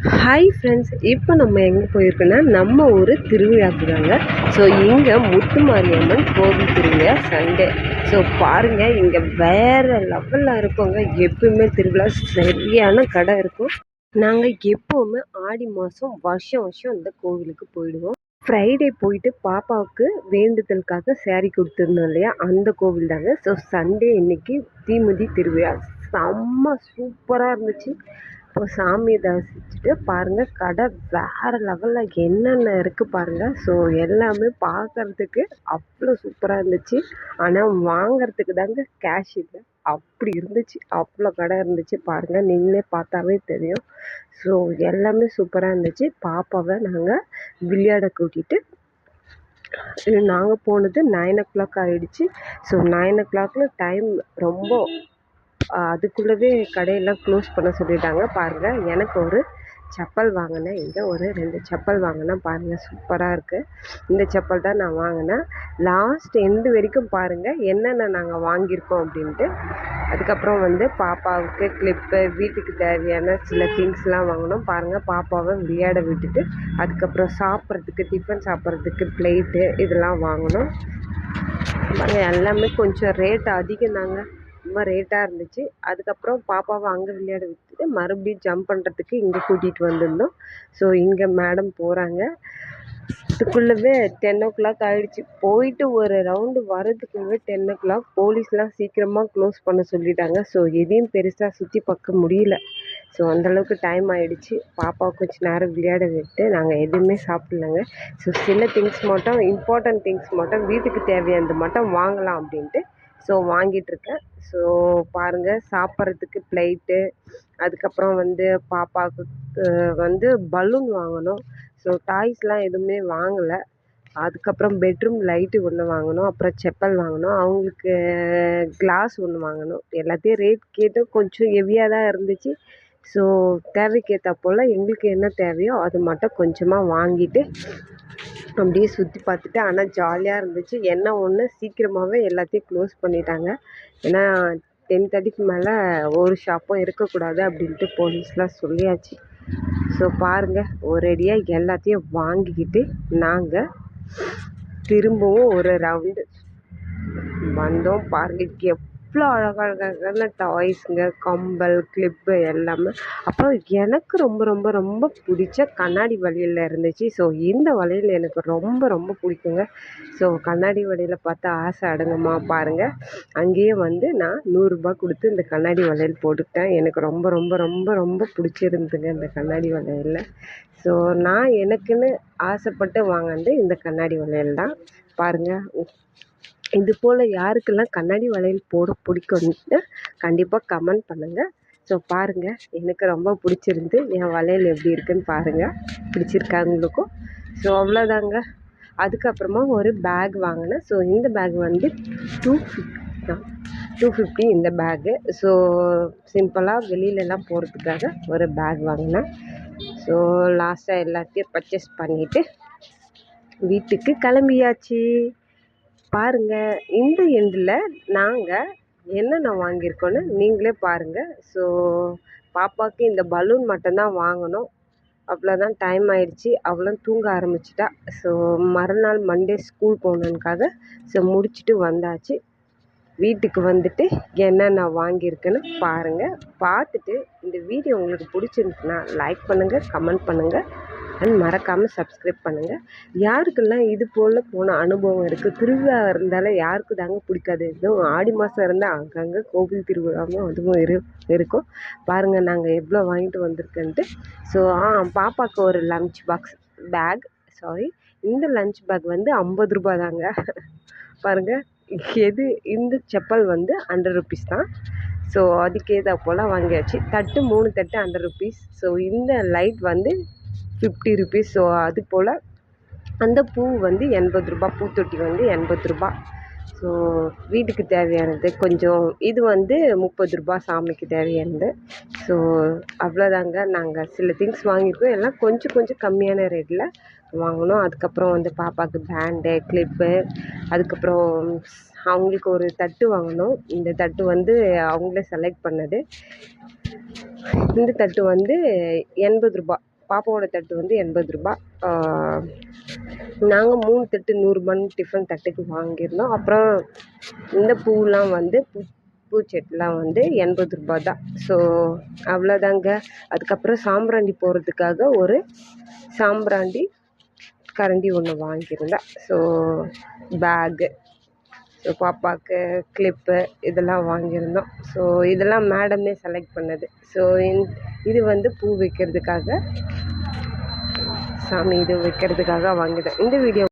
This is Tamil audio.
ஹாய் ஃப்ரெண்ட்ஸ், இப்போ நம்ம எங்கே போயிருக்கோன்னா நம்ம ஊர் திருவிழாக்கு தாங்க. ஸோ இங்கே முத்துமாரியம்மன் கோவில் திருவிழா சண்டே. ஸோ பாருங்கள், இங்கே வேறு லெவலில் இருக்குங்க. எப்பவுமே திருவிழா சரியான கடை இருக்கும். நாங்கள் எப்போவுமே ஆடி மாதம் வருஷம் வருஷம் இந்த கோவிலுக்கு போயிடுவோம். ஃப்ரைடே போயிட்டு பாப்பாவுக்கு வேண்டுதலுக்காக சேரீ கொடுத்துருந்தோம் இல்லையா, அந்த கோவில் தாங்க. ஸோ சண்டே இன்னைக்கு தீமிதி திருவிழா செம்ம சூப்பராக இருந்துச்சு. இப்போ சாமியை தரிசிச்சுட்டு பாருங்கள், கடை வேறு லெவலில் என்னென்ன இருக்குது பாருங்கள். ஸோ எல்லாமே பார்க்குறதுக்கு அவ்வளோ சூப்பராக இருந்துச்சு. ஆனால் வாங்கிறதுக்கு தாங்க கேஷ் இல்லை, அப்படி இருந்துச்சு. அவ்வளோ கடை இருந்துச்சு பாருங்கள், நீங்களே பார்த்தாவே தெரியும். ஸோ எல்லாமே சூப்பராக இருந்துச்சு. பாப்பாவை நாங்கள் விளையாட கூட்டிகிட்டு நாங்கள் போனது 9 o'clock ஆகிடுச்சு. ஸோ 9 o'clock டைம் ரொம்ப அதுக்குள்ளவே கடையெல்லாம் க்ளோஸ் பண்ண சொல்லிட்டாங்க. பாருங்கள், எனக்கு ஒரு செப்பல் வாங்கினேன். இங்கே ஒரு 2 செப்பல் வாங்கினேன். பாருங்கள், சூப்பராக இருக்குது. இந்த செப்பல் தான் நான் வாங்கினேன். லாஸ்ட் எண்டு வரைக்கும் பாருங்கள் என்னென்ன நாங்கள் வாங்கியிருக்கோம் அப்படின்ட்டு. அதுக்கப்புறம் பாப்பாவுக்கு கிளிப்பு, வீட்டுக்கு தேவையான சில திங்ஸ்லாம் வாங்கினோம். பாருங்கள், பாப்பாவை விளையாட விட்டுட்டு அதுக்கப்புறம் சாப்பிட்றதுக்கு, டிஃபன் சாப்பிட்றதுக்கு பிளேட்டு இதெல்லாம் வாங்கினோம். பாருங்கள், எல்லாமே கொஞ்சம் ரேட் அதிகம் தாங்க, ரொம்ப ரேட்டாக இருந்துச்சு. அதுக்கப்புறம் பாப்பாவை அங்கே விளையாட விட்டுட்டு மறுபடியும் ஜம்ப் பண்ணுறதுக்கு இங்கே கூட்டிகிட்டு வந்திருந்தோம். ஸோ இங்கே மேடம் போகிறாங்க. இதுக்குள்ளவே 10 o'clock ஆகிடுச்சு. போயிட்டு ஒரு ரவுண்டு வரதுக்குள்ளவே 10 o'clock. போலீஸ்லாம் சீக்கிரமாக க்ளோஸ் பண்ண சொல்லிட்டாங்க. ஸோ எதையும் பெருசாக சுற்றி பார்க்க முடியல. ஸோ அந்தளவுக்கு டைம் ஆகிடுச்சு. பாப்பாவை கொஞ்சம் நேரம் விளையாட விட்டு நாங்கள் எதுவுமே சாப்பிட்லங்க. ஸோ சில திங்ஸ் மட்டும், இம்பார்ட்டன்ட் திங்ஸ் மட்டும், வீட்டுக்கு தேவையானது மட்டும் வாங்கலாம் அப்படின்ட்டு ஸோ வாங்கிட்டுருக்கேன். ஸோ பாருங்கள், சாப்பிட்றதுக்கு பிளேட்டு, அதுக்கப்புறம் பாப்பாவுக்கு பலூன் வாங்கணும். ஸோ டாய்ஸ்லாம் எதுவுமே வாங்கலை. அதுக்கப்புறம் பெட்ரூம் லைட்டு ஒன்று வாங்கணும். அப்புறம் செப்பல் வாங்கணும். அவங்களுக்கு கிளாஸ் ஒன்று வாங்கணும். எல்லாத்தையும் ரேட் கேட்டு கொஞ்சம் ஹெவியாக தான் இருந்துச்சு. ஸோ தேவைக்கேற்றா போல் எங்களுக்கு என்ன தேவையோ அது மட்டும் கொஞ்சமாக வாங்கிட்டு அப்படியே சுற்றி பார்த்துட்டு, ஆனால் ஜாலியாக இருந்துச்சு. என்ன ஒன்று, சீக்கிரமாகவே எல்லாத்தையும் க்ளோஸ் பண்ணிட்டாங்க. ஏன்னா 10:30க்கு மேலே ஒரு ஷாப்பும் இருக்கக்கூடாது அப்படின்ட்டு போலீஸ்லாம் சொல்லியாச்சு. ஸோ பாருங்கள், ஒரேடியாக எல்லாத்தையும் வாங்கிக்கிட்டு நாங்கள் திரும்பவும் ஒரு ரவுண்டு வந்தோம். பாருங்கள், எவ்வளோ அழகழகான டாய்ஸுங்க, கம்பல், கிளிப்பு எல்லாமே. அப்புறம் எனக்கு ரொம்ப ரொம்ப ரொம்ப பிடிச்ச கண்ணாடி வளையல் இருந்துச்சு. ஸோ இந்த வளையல் எனக்கு ரொம்ப ரொம்ப பிடிக்குங்க. ஸோ கண்ணாடி வளையலை பார்த்தா ஆசை அடங்குமா பாருங்கள். அங்கேயே நான் 100 ரூபா கொடுத்து இந்த கண்ணாடி வளையல் போட்டுக்கிட்டேன். எனக்கு ரொம்ப ரொம்ப ரொம்ப ரொம்ப பிடிச்சிருந்துங்க இந்த கண்ணாடி வளையலில். ஸோ நான் எனக்குன்னு ஆசைப்பட்டு வாங்கினது இந்த கண்ணாடி வளையல் தான். பாருங்கள், இது போல் யாருக்கெல்லாம் கண்ணாடி வளையல் போட பிடிக்கும்னு கண்டிப்பாக கமெண்ட் பண்ணுங்கள். ஸோ பாருங்கள், எனக்கு ரொம்ப பிடிச்சிருந்து. என் வளையல் எப்படி இருக்குதுன்னு பாருங்கள், பிடிச்சிருக்கா உங்களுக்கும்? ஸோ அவ்வளோதாங்க. அதுக்கப்புறமா ஒரு பேக் வாங்கினேன். ஸோ இந்த பேக் 250 தான், 250 இந்த பேக்கு. ஸோ சிம்பிளாக வெளியிலலாம் போகிறதுக்காக ஒரு பேக் வாங்கினேன். ஸோ லாஸ்ட்டாக எல்லாத்தையும் பர்ச்சேஸ் பண்ணிவிட்டு வீட்டுக்கு கிளம்பியாச்சு. பாருங்கள், இந்த எண்டில் நாங்கள் என்னென்ன வாங்கியிருக்கோன்னு நீங்களே பாருங்கள். ஸோ பாப்பாவுக்கு இந்த பலூன் மட்டும்தான் வாங்கணும். அவ்வளோதான், டைம் ஆயிடுச்சு. அவளும் தூங்க ஆரம்பிச்சிட்டா. ஸோ மறுநாள் மண்டே ஸ்கூல் போகணுன்னுக்காக ஸோ முடிச்சுட்டு வந்தாச்சு. வீட்டுக்கு வந்துட்டு என்னென்ன வாங்கியிருக்குன்னு பாருங்கள். பார்த்துட்டு இந்த வீடியோ உங்களுக்கு பிடிச்சிருந்துச்சுன்னா லைக் பண்ணுங்கள், கமெண்ட் பண்ணுங்கள் அண்ட் மறக்காமல் சப்ஸ்கிரைப் பண்ணுங்கள். யாருக்கெல்லாம் இது போல் போன அனுபவம் இருக்குது? திருவிழா இருந்தாலே யாருக்கு தாங்க பிடிக்காது? இதுவும் ஆடி மாதம் இருந்தால் அங்கங்கே கோவில் திருவிழாவும் அதுவும் இருக்கும். பாருங்கள், நாங்கள் எவ்வளோ வாங்கிட்டு வந்திருக்கேன்ட்டு. ஸோ பாப்பாவுக்கு ஒரு லஞ்ச் பாக்ஸ் பேக், இந்த லஞ்ச் பேக் 50 ரூபா தாங்க. பாருங்கள், இந்த செப்பல் 100 ருபீஸ் தான். ஸோ அதுக்கு ஏதா போல் வாங்கியாச்சு. தட்டு 3 தட்டு 100 ருபீஸ். ஸோ இந்த லைட் 50 ருபீஸ். ஸோ அது போல் அந்த பூ 80 ரூபா, பூத்தொட்டி 80 ரூபா. ஸோ வீட்டுக்கு தேவையானது கொஞ்சம், இது 30 ரூபா சாமிக்கு தேவையானது. ஸோ அவ்வளோதாங்க. நாங்கள் சில திங்ஸ் வாங்கியிருக்கோம், எல்லாம் கொஞ்சம் கொஞ்சம் கம்மியான ரேட்டில் வாங்கினோம். அதுக்கப்புறம் பாப்பாவுக்கு பேண்டு, கிளிப்பு, அதுக்கப்புறம் அவங்களுக்கு ஒரு தட்டு வாங்கினோம். இந்த தட்டு அவங்களே செலக்ட் பண்ணது. இந்த தட்டு 80 ரூபா. பாப்பாவோட தட்டு வந்து 80 ரூபா. நாங்கள் 3 தட்டு 100 ரூபான்னு டிஃபன் தட்டுக்கு வாங்கியிருந்தோம். அப்புறம் இந்த பூலாம் வந்து பூச்செட்டுலாம் வந்து 80 ரூபா தான். ஸோ அவ்வளோதாங்க. அதுக்கப்புறம் சாம்பிராணி போடுறதுக்காக ஒரு சாம்பிராணி கரண்டி ஒன்று வாங்கியிருந்தேன். ஸோ பேகு, ஸோ பாப்பாவுக்கு கிளிப்பு இதெல்லாம் வாங்கியிருந்தோம். ஸோ இதெல்லாம் மேடமே செலக்ட் பண்ணது. ஸோ இது வந்து பூ வைக்கிறதுக்காக, சாமி இது வைக்கிறதுக்காக வாங்கிட்டேன். இந்த வீடியோ